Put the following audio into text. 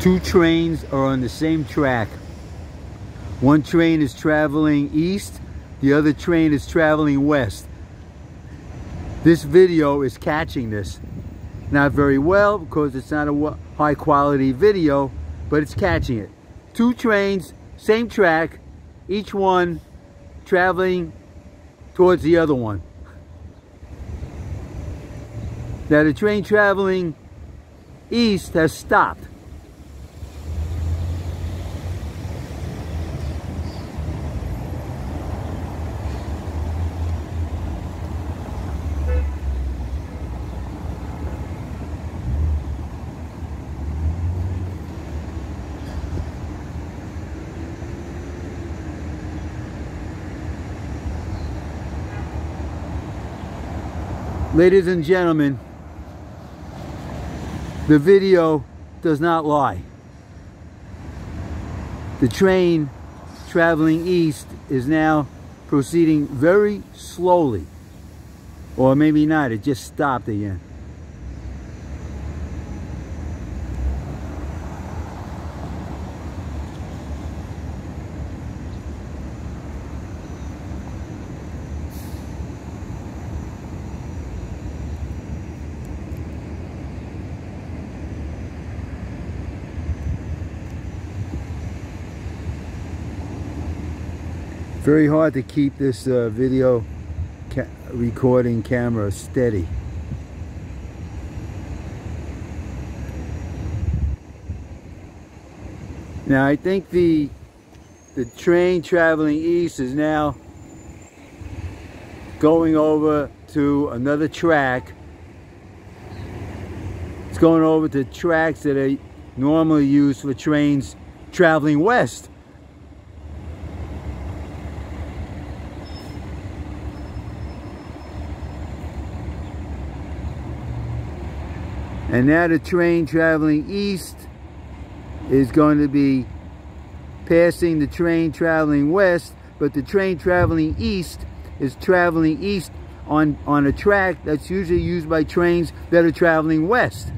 Two trains are on the same track. One train is traveling east, the other train is traveling west. This video is catching this. Not very well because it's not a high quality video, but it's catching it. Two trains, same track, each one traveling towards the other one. Now the train traveling east has stopped. Ladies and gentlemen, the video does not lie. The train traveling east is now proceeding very slowly. Or maybe not, it just stopped again. Very hard to keep this video recording camera steady. Now I think the train traveling east is now going over to another track. It's going over to tracks that are normally used for trains traveling west. And now the train traveling east is going to be passing the train traveling west, but the train traveling east is traveling east on a track that's usually used by trains that are traveling west.